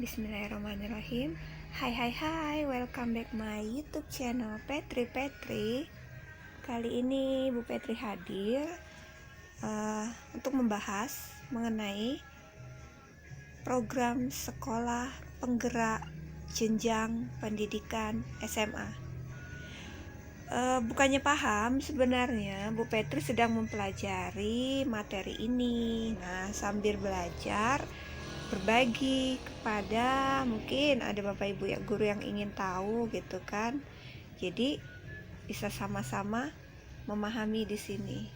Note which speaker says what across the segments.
Speaker 1: Bismillahirrahmanirrahim. Hai, welcome back my YouTube channel Petri. Kali ini Bu Petri hadir untuk membahas mengenai program sekolah penggerak jenjang pendidikan SMA. Bukannya paham, sebenarnya Bu Petri sedang mempelajari materi ini. Nah, sambil belajar berbagi kepada mungkin ada Bapak Ibu ya guru yang ingin tahu gitu kan. Jadi bisa sama-sama memahami di sini.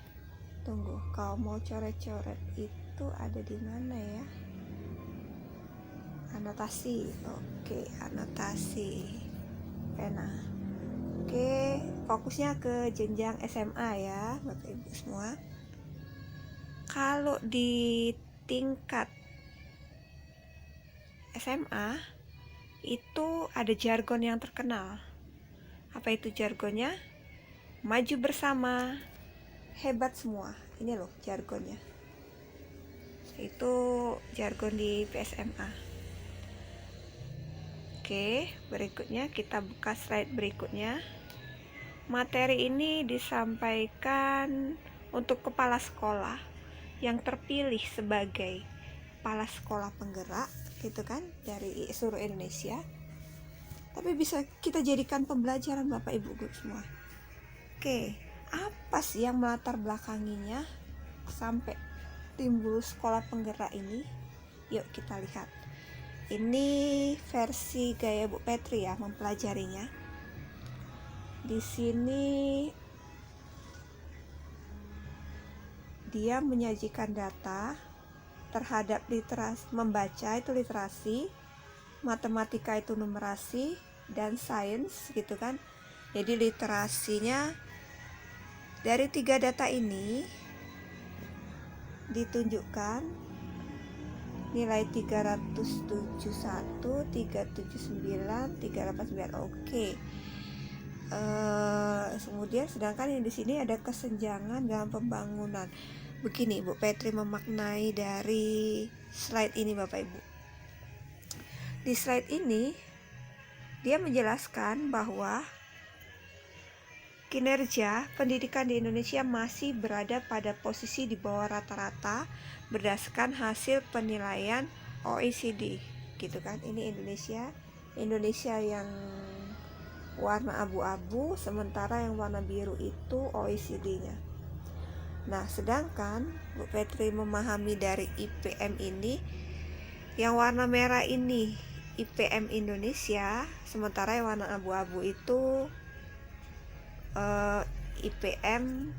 Speaker 1: Tunggu, kalau mau coret-coret itu ada di mana ya? Anotasi. Oke, anotasi. Pena. Oke, fokusnya ke jenjang SMA ya, Bapak Ibu semua. Kalau di tingkat SMA itu ada jargon yang terkenal. Apa itu jargonnya? Maju bersama, hebat semua. Ini loh jargonnya. Itu jargon di PSMA. Oke, berikutnya kita buka slide berikutnya. Materi ini disampaikan untuk kepala sekolah yang terpilih sebagai kepala sekolah penggerak gitu kan, dari seluruh Indonesia. Tapi bisa kita jadikan pembelajaran Bapak Ibu guru semua. Oke, apa sih yang melatar belakanginya sampai timbul sekolah penggerak ini? Yuk kita lihat. Ini versi gaya Bu Petri ya mempelajarinya. Di sini dia menyajikan data terhadap literasi, membaca itu literasi, matematika itu numerasi, dan sains gitu kan. Jadi literasinya dari 3 data ini ditunjukkan nilai 371, 379, 389. Oke. Kemudian sedangkan yang di sini ada kesenjangan dalam pembangunan. Begini Bu Petri memaknai dari slide ini Bapak Ibu. Di slide ini dia menjelaskan bahwa kinerja pendidikan di Indonesia masih berada pada posisi di bawah rata-rata berdasarkan hasil penilaian OECD gitu kan. Ini Indonesia yang warna abu-abu, sementara yang warna biru itu OECD-nya. Nah, sedangkan Bu Petri memahami dari IPM ini, yang warna merah ini IPM Indonesia, sementara yang warna abu-abu itu IPM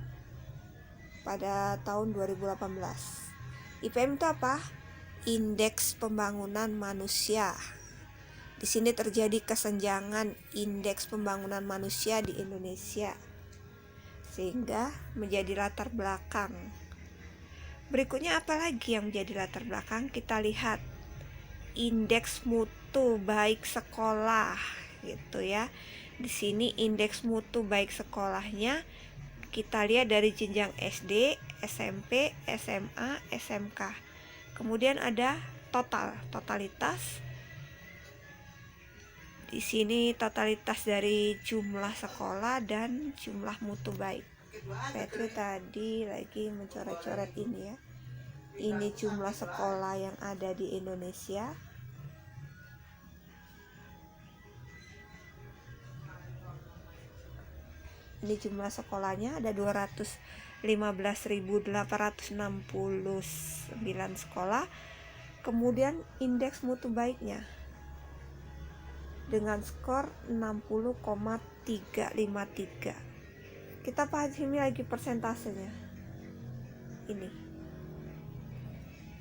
Speaker 1: pada tahun 2018. IPM itu apa? Indeks Pembangunan Manusia. Di sini terjadi kesenjangan indeks pembangunan manusia di Indonesia, sehingga menjadi latar belakang. Berikutnya apa lagi yang menjadi latar belakang? Kita lihat indeks mutu baik sekolah gitu ya. Di sini indeks mutu baik sekolahnya kita lihat dari jenjang SD, SMP, SMA, SMK. Kemudian ada totalitas. Di sini totalitas dari jumlah sekolah dan jumlah mutu baik. Petri tadi lagi mencoret-coret ini ya. Ini jumlah sekolah yang ada di Indonesia. Ini jumlah sekolahnya ada 215.869 sekolah. Kemudian indeks mutu baiknya dengan skor 60,353. Kita pahami lagi persentasenya. Ini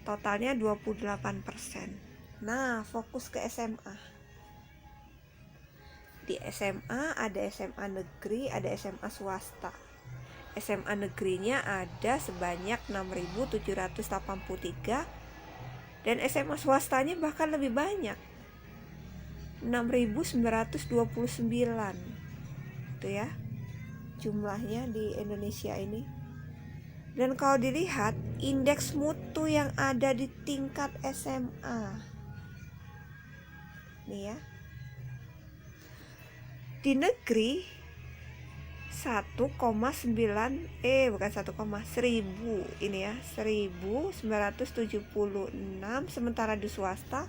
Speaker 1: totalnya 28%. Nah, fokus ke SMA. Di SMA ada SMA negeri, ada SMA swasta. SMA negerinya ada sebanyak 6.783 dan SMA swastanya bahkan lebih banyak, 6.929. Itu ya jumlahnya di Indonesia ini. Dan kalau dilihat indeks mutu yang ada di tingkat SMA, nih ya. Di negeri 1,9 bukan 1000 ini ya, 1976, sementara di swasta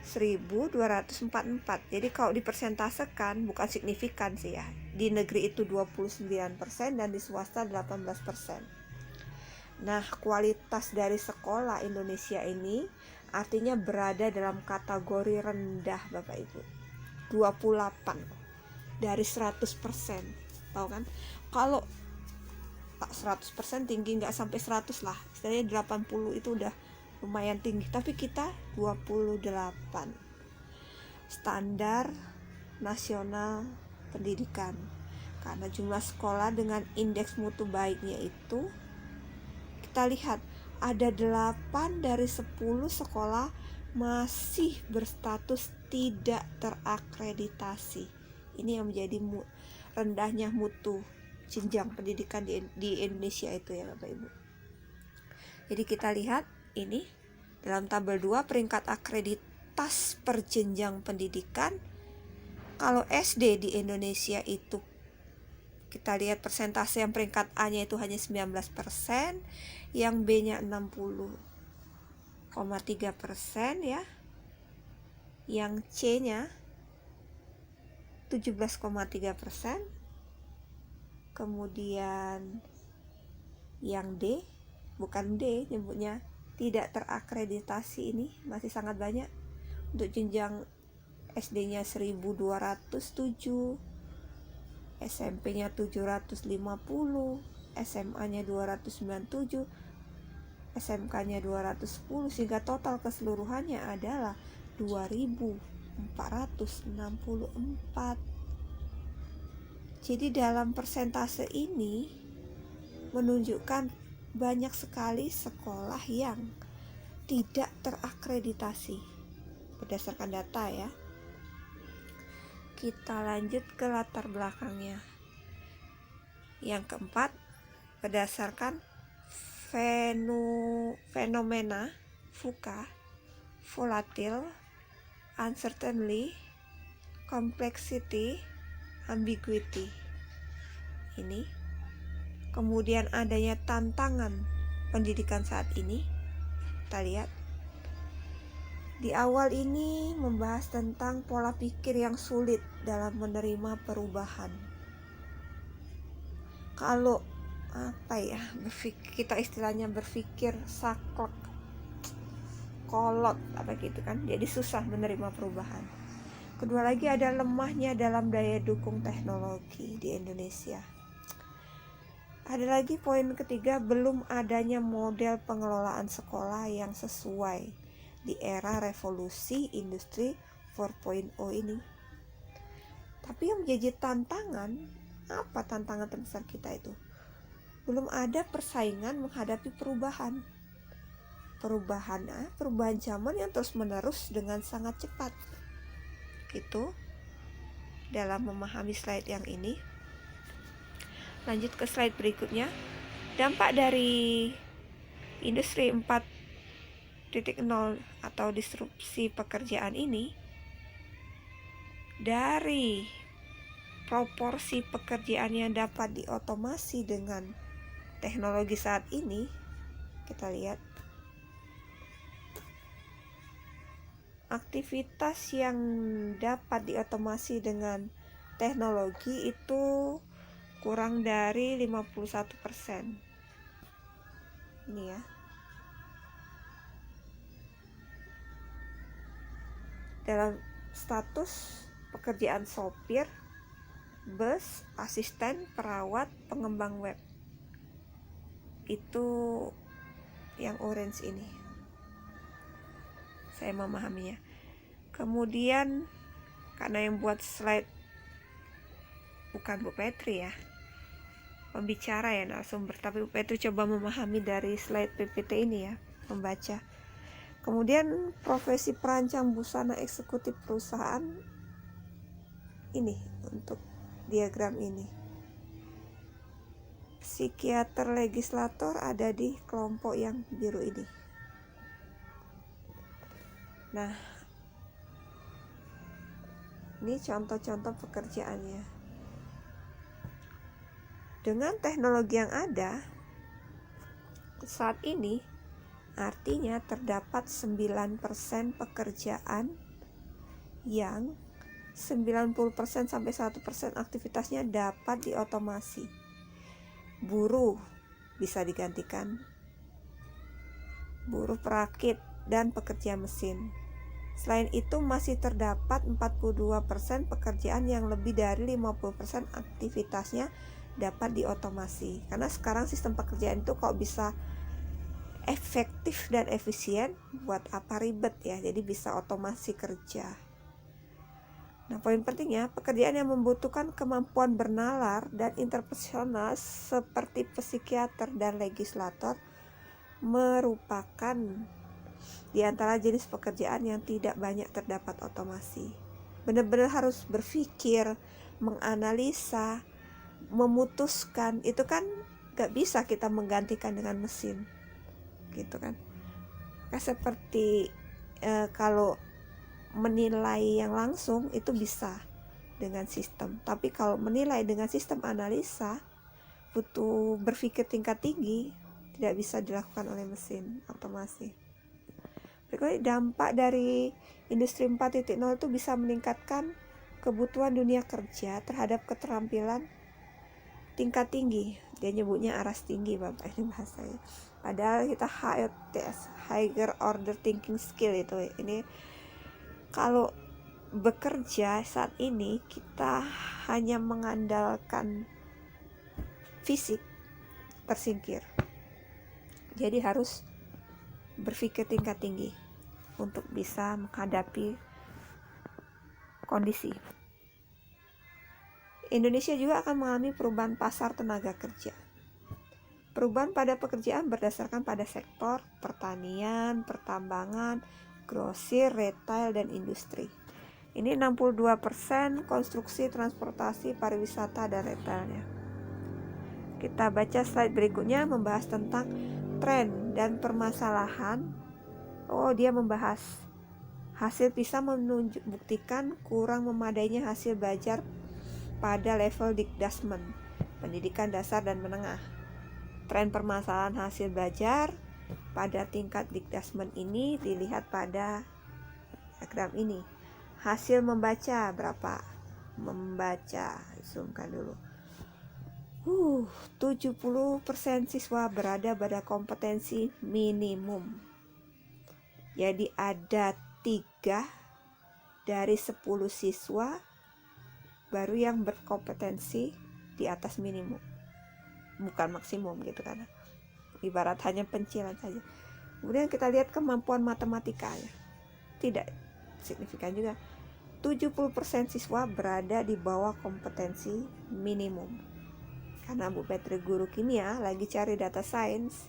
Speaker 1: 1244. Jadi kalau dipersentasekan bukan signifikan sih ya. Di negeri itu 29% dan di swasta 18%. Nah, kualitas dari sekolah Indonesia ini artinya berada dalam kategori rendah Bapak Ibu. 28 dari 100%. Tahu kan? Kalau 100% tinggi, nggak sampai 100 lah. Istilahnya 80 itu udah lumayan tinggi, tapi kita 28. Standar nasional pendidikan. Karena jumlah sekolah dengan indeks mutu baiknya itu, kita lihat ada 8 dari 10 sekolah masih berstatus tidak terakreditasi. Ini yang menjadi rendahnya mutu jenjang pendidikan di Indonesia itu ya Bapak Ibu. Jadi kita lihat ini dalam tabel 2 peringkat akreditas per jenjang pendidikan. Kalau SD di Indonesia itu kita lihat persentase yang peringkat A-nya itu hanya 19%, yang B-nya 60,3% ya. Yang C-nya 17,3%. Kemudian yang D, bukan D nyebutnya, tidak terakreditasi, ini masih sangat banyak. Untuk jenjang SD-nya 1207, SMP-nya 750, SMA-nya 297, SMK-nya 210, sehingga total keseluruhannya adalah 2464. Jadi dalam persentase ini menunjukkan banyak sekali sekolah yang tidak terakreditasi berdasarkan data ya. Kita lanjut ke latar belakangnya. Yang keempat, berdasarkan fenomena VUCA, volatile, uncertainty, complexity, ambiguity. Ini kemudian adanya tantangan pendidikan saat ini. Kita lihat di awal ini membahas tentang pola pikir yang sulit dalam menerima perubahan. Kalau kita istilahnya berpikir saklek, kolot gitu kan, jadi susah menerima perubahan. Kedua lagi ada lemahnya dalam daya dukung teknologi di Indonesia. Ada lagi poin ketiga, belum adanya model pengelolaan sekolah yang sesuai di era revolusi industri 4.0 ini. Tapi yang menjadi tantangan, apa tantangan terbesar kita itu? Belum ada persaingan menghadapi perubahan zaman yang terus menerus dengan sangat cepat. Itu dalam memahami slide yang ini. Lanjut ke slide berikutnya. Dampak dari industri 4.0 atau disrupsi pekerjaan ini, dari proporsi pekerjaan yang dapat diotomasi dengan teknologi saat ini, kita lihat aktivitas yang dapat diotomasi dengan teknologi itu kurang dari 51%. Ini ya. Dalam status pekerjaan sopir, bus, asisten, perawat, pengembang web. Itu yang orange ini. Saya memahaminya. Kemudian karena yang buat slide bukan Bu Petri ya, pembicara ya, narasumber, tapi Bu Petri coba memahami dari slide PPT ini ya, membaca. Kemudian profesi perancang busana eksekutif perusahaan ini untuk diagram ini. Psikiater legislator ada di kelompok yang biru ini. Nah, Ini contoh-contoh pekerjaannya. Dengan teknologi yang ada saat ini, artinya terdapat 9% pekerjaan yang 90% sampai 100% aktivitasnya dapat diotomasi. Buruh bisa digantikan, buruh perakit dan pekerja mesin. Selain itu masih terdapat 42% pekerjaan yang lebih dari 50% aktivitasnya dapat diotomasi. Karena sekarang sistem pekerjaan itu kok bisa efektif dan efisien, buat apa ribet ya, jadi bisa otomasi kerja. Nah, poin pentingnya, pekerjaan yang membutuhkan kemampuan bernalar dan interpersonal seperti psikiater dan legislator merupakan di antara jenis pekerjaan yang tidak banyak terdapat otomasi. Benar-benar harus berpikir, menganalisa, memutuskan. Itu kan gak bisa kita menggantikan dengan mesin, gitu kan. Kayak seperti kalau menilai yang langsung itu bisa dengan sistem, tapi kalau menilai dengan sistem analisa butuh berpikir tingkat tinggi, tidak bisa dilakukan oleh mesin otomasi. Berikutnya, dampak dari industri 4.0 itu bisa meningkatkan kebutuhan dunia kerja terhadap keterampilan tingkat tinggi. Dia nyebutnya aras tinggi, Bapak, ini bahasanya. Padahal kita HOTS, Higher Order Thinking Skill itu. Ini kalau bekerja saat ini kita hanya mengandalkan fisik, tersingkir. Jadi harus berpikir tingkat tinggi untuk bisa menghadapi kondisi. Indonesia juga akan mengalami perubahan pasar tenaga kerja. Perubahan pada pekerjaan berdasarkan pada sektor pertanian, pertambangan, grosir, retail, dan industri. Ini 62% konstruksi, transportasi, pariwisata, dan retailnya. Kita baca slide berikutnya membahas tentang tren dan permasalahan. Dia membahas hasil PISA membuktikan kurang memadainya hasil belajar pada level Dikdasmen, pendidikan dasar dan menengah. Tren permasalahan hasil belajar pada tingkat Dikdasmen ini dilihat pada diagram ini. Hasil membaca berapa? Membaca, zoomkan dulu. 70% siswa berada pada kompetensi minimum. Jadi ada 3 dari 10 siswa baru yang berkompetensi di atas minimum, bukan maksimum gitu kan. Ibarat hanya pencilan saja. Kemudian kita lihat kemampuan matematikanya, tidak signifikan juga. 70% siswa berada di bawah kompetensi minimum. Karena Bu Petri guru kimia lagi cari data sains,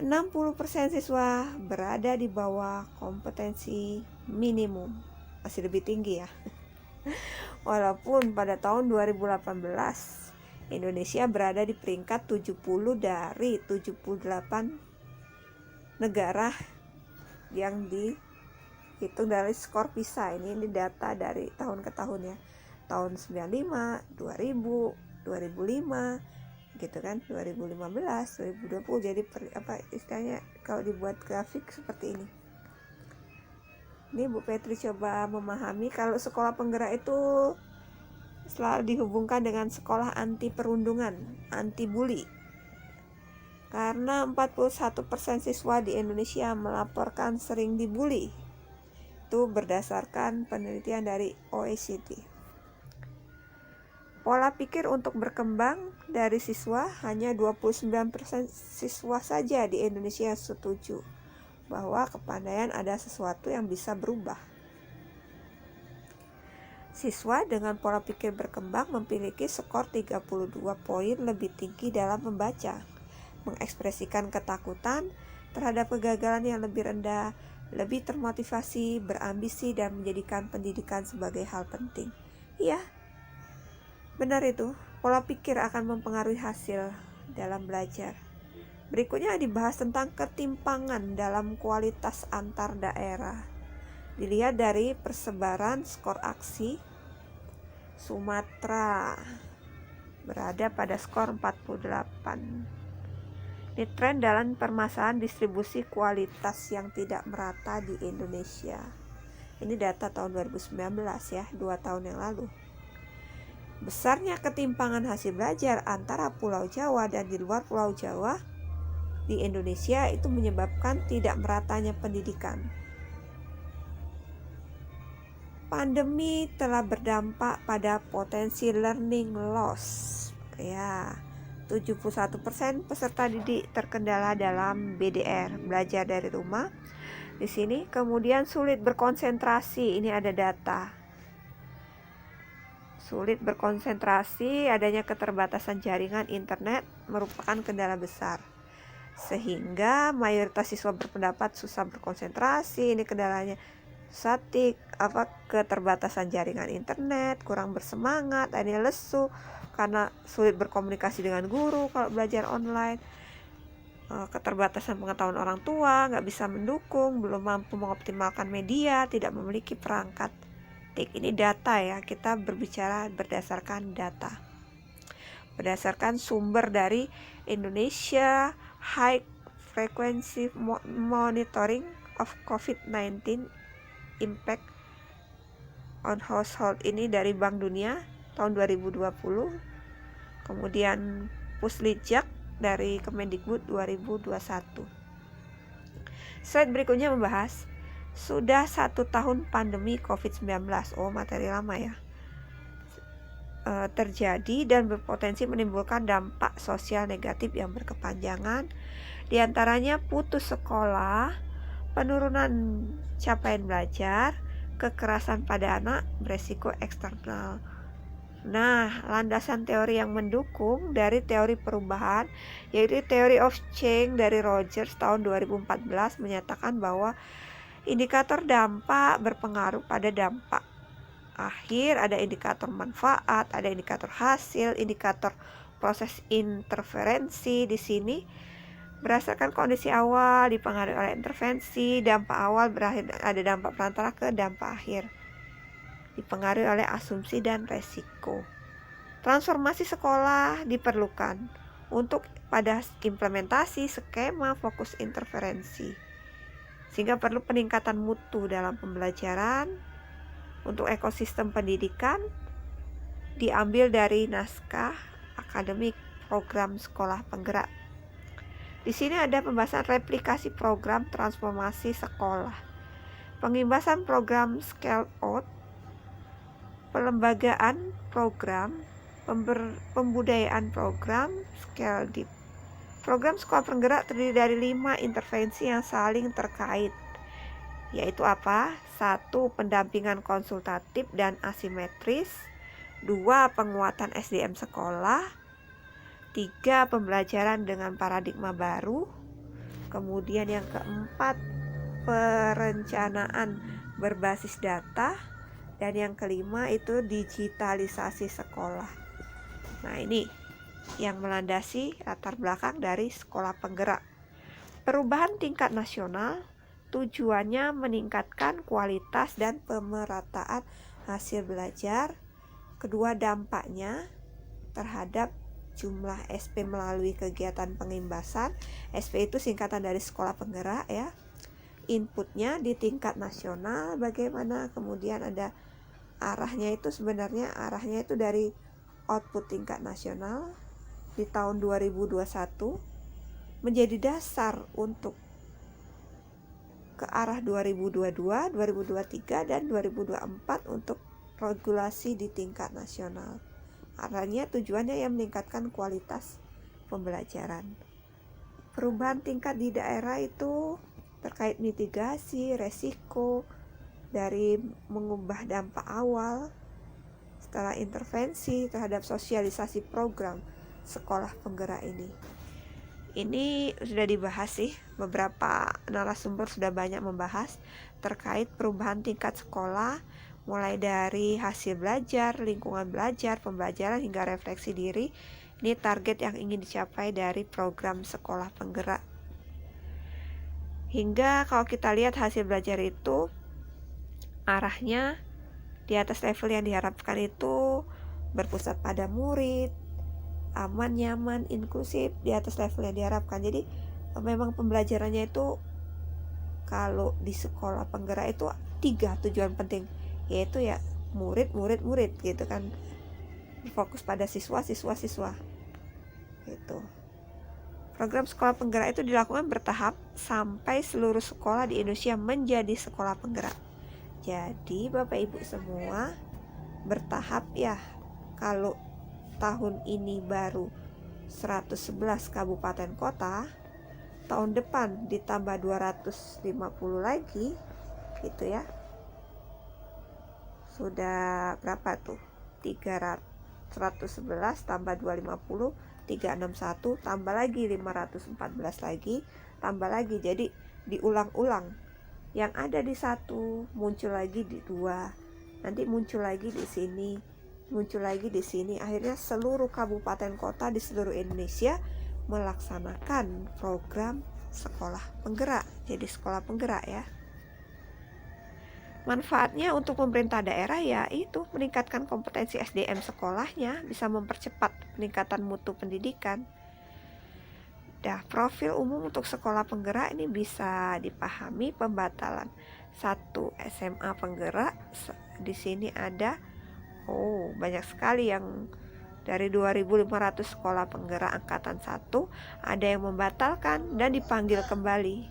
Speaker 1: 60% siswa berada di bawah kompetensi minimum. Masih lebih tinggi ya. Walaupun pada tahun 2018 Indonesia berada di peringkat 70 dari 78 negara yang dihitung dari skor PISA. Ini data dari tahun ke tahun ya. Tahun 95, 2000, 2005 gitu kan, 2015, 2020. Jadi istilahnya kalau dibuat grafik seperti ini. Ini Bu Petri coba memahami kalau sekolah penggerak itu selalu dihubungkan dengan sekolah anti perundungan, anti bully. Karena 41% siswa di Indonesia melaporkan sering dibully. Itu berdasarkan penelitian dari OECD. Pola pikir untuk berkembang dari siswa, hanya 29% siswa saja di Indonesia setuju bahwa kepandaian ada sesuatu yang bisa berubah. Siswa dengan pola pikir berkembang memiliki skor 32 poin lebih tinggi dalam membaca, mengekspresikan ketakutan terhadap kegagalan yang lebih rendah, lebih termotivasi, berambisi, dan menjadikan pendidikan sebagai hal penting. Iya, benar itu, pola pikir akan mempengaruhi hasil dalam belajar. Berikutnya dibahas tentang ketimpangan dalam kualitas antar daerah. Dilihat dari persebaran skor aksi, Sumatera berada pada skor 48. Ini tren dalam permasalahan distribusi kualitas yang tidak merata di Indonesia. Ini data tahun 2019 ya, 2 tahun yang lalu. Besarnya ketimpangan hasil belajar antara Pulau Jawa dan di luar Pulau Jawa di Indonesia itu menyebabkan tidak meratanya pendidikan. Pandemi telah berdampak pada potensi learning loss. Ya, 71% peserta didik terkendala dalam BDR, belajar dari rumah. Di sini kemudian sulit berkonsentrasi, ini ada data. Sulit berkonsentrasi, adanya keterbatasan jaringan internet merupakan kendala besar. Sehingga mayoritas siswa berpendapat susah berkonsentrasi, ini kendalanya statik, keterbatasan jaringan internet, kurang bersemangat, adanya lesu karena sulit berkomunikasi dengan guru kalau belajar online, keterbatasan pengetahuan orang tua, nggak bisa mendukung, belum mampu mengoptimalkan media, tidak memiliki perangkat TIK. Ini data ya, kita berbicara berdasarkan data, berdasarkan sumber dari Indonesia High Frequency Monitoring of COVID-19 Impact on Household, ini dari Bank Dunia tahun 2020, kemudian Puslitjak dari Kemendikbud 2021. Slide berikutnya membahas sudah 1 tahun pandemi COVID-19. Oh, materi lama ya. Terjadi dan berpotensi menimbulkan dampak sosial negatif yang berkepanjangan, diantaranya putus sekolah, penurunan capaian belajar, kekerasan pada anak, beresiko eksternal. Nah, landasan teori yang mendukung dari teori perubahan, yaitu Theory of Change dari Rogers tahun 2014, menyatakan bahwa indikator dampak berpengaruh pada dampak akhir, ada indikator manfaat, ada indikator hasil, indikator proses interferensi. Di sini berdasarkan kondisi awal dipengaruhi oleh intervensi, dampak awal berakhir, ada dampak perantara ke dampak akhir, dipengaruhi oleh asumsi dan resiko. Transformasi sekolah diperlukan untuk pada implementasi skema fokus interferensi, sehingga perlu peningkatan mutu dalam pembelajaran. Untuk ekosistem pendidikan diambil dari naskah akademik program sekolah penggerak. Di sini ada pembahasan replikasi program transformasi sekolah, pengimbasan program scale out, pelembagaan program, pembudayaan program, scale deep. Program sekolah penggerak terdiri dari 5 intervensi yang saling terkait, yaitu apa? 1. Pendampingan konsultatif dan asimetris. 2. Penguatan SDM sekolah. 3. Pembelajaran dengan paradigma baru. Kemudian yang keempat, perencanaan berbasis data. Dan yang kelima itu digitalisasi sekolah. Nah, ini yang melandasi latar belakang dari sekolah penggerak. Perubahan tingkat nasional tujuannya meningkatkan kualitas dan pemerataan hasil belajar. Kedua, dampaknya terhadap jumlah SP melalui kegiatan pengimbasan. SP itu singkatan dari sekolah penggerak ya. Inputnya di tingkat nasional bagaimana, kemudian ada arahnya itu, sebenarnya arahnya itu dari output tingkat nasional di tahun 2021 menjadi dasar untuk ke arah 2022, 2023 dan 2024 untuk regulasi di tingkat nasional. Arahnya tujuannya yang meningkatkan kualitas pembelajaran. Perubahan tingkat di daerah itu terkait mitigasi resiko dari mengubah dampak awal setelah intervensi terhadap sosialisasi program sekolah penggerak ini. Ini sudah dibahas sih, beberapa narasumber sudah banyak membahas terkait perubahan tingkat sekolah, mulai dari hasil belajar, lingkungan belajar, pembelajaran hingga refleksi diri. Ini target yang ingin dicapai dari program sekolah penggerak. Hingga kalau kita lihat hasil belajar itu arahnya di atas level yang diharapkan itu berpusat pada murid, aman, nyaman, inklusif, di atas level yang diharapkan. Jadi memang pembelajarannya itu kalau di sekolah penggerak itu 3 tujuan penting, yaitu ya murid gitu kan, fokus pada siswa gitu. Program sekolah penggerak itu dilakukan bertahap sampai seluruh sekolah di Indonesia menjadi sekolah penggerak. Jadi Bapak Ibu semua bertahap ya. Kalau tahun ini baru 111 kabupaten kota, tahun depan ditambah 250 lagi gitu ya. Sudah berapa tuh? 111 tambah 250, 361, tambah lagi 514 lagi, tambah lagi. Jadi diulang-ulang. Yang ada di 1 muncul lagi di 2, nanti muncul lagi di sini, muncul lagi di sini. Akhirnya seluruh kabupaten kota di seluruh Indonesia melaksanakan program sekolah penggerak. Jadi sekolah penggerak ya. Manfaatnya untuk pemerintah daerah ya itu meningkatkan kompetensi SDM sekolahnya, bisa mempercepat peningkatan mutu pendidikan. Profil umum untuk sekolah penggerak ini bisa dipahami pembatalan 1 SMA penggerak. Di sini ada banyak sekali yang dari 2.500 sekolah penggerak angkatan 1 ada yang membatalkan dan dipanggil kembali.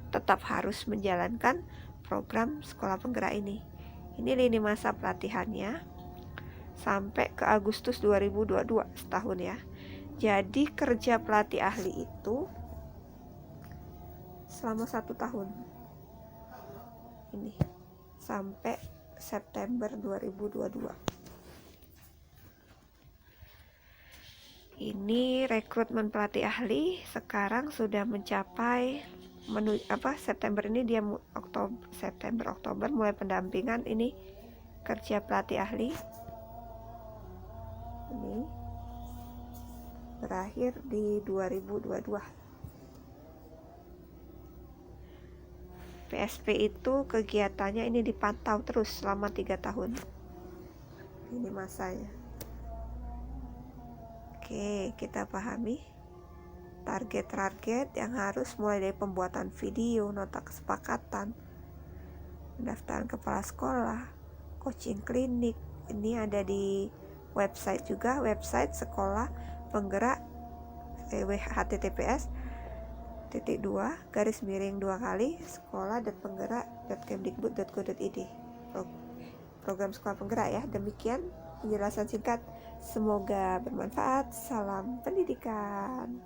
Speaker 1: Tetap harus menjalankan program sekolah penggerak ini. Ini lini masa pelatihannya sampai ke Agustus 2022, setahun ya. Jadi kerja pelatih ahli itu selama 1 tahun ini sampai September 2022. Ini rekrutmen pelatih ahli sekarang sudah mencapai September ini dia September Oktober mulai pendampingan. Ini kerja pelatih ahli ini berakhir di 2022. PSP itu kegiatannya ini dipantau terus selama 3 tahun. Ini masanya. Oke, kita pahami target-target yang harus mulai dari pembuatan video, nota kesepakatan, pendaftaran kepala sekolah, coaching klinik. Ini ada di website juga, website sekolah penggerak https://sekolah_2 program sekolah penggerak ya. Demikian penjelasan singkat, semoga bermanfaat. Salam pendidikan.